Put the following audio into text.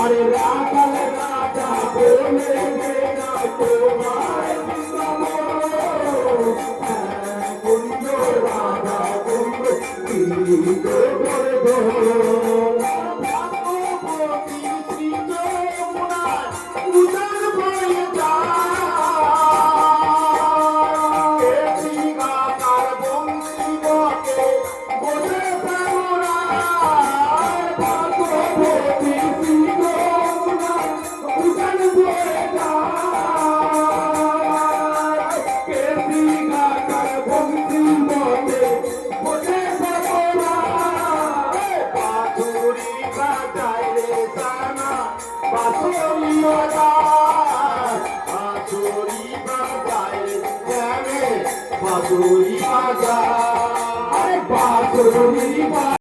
আরে রাখাল রাজা বলে না তোমার কুঞ্জ রাধা কুঞ্জ বাঁশুরি বাজা, বাঁশুরি বাজা।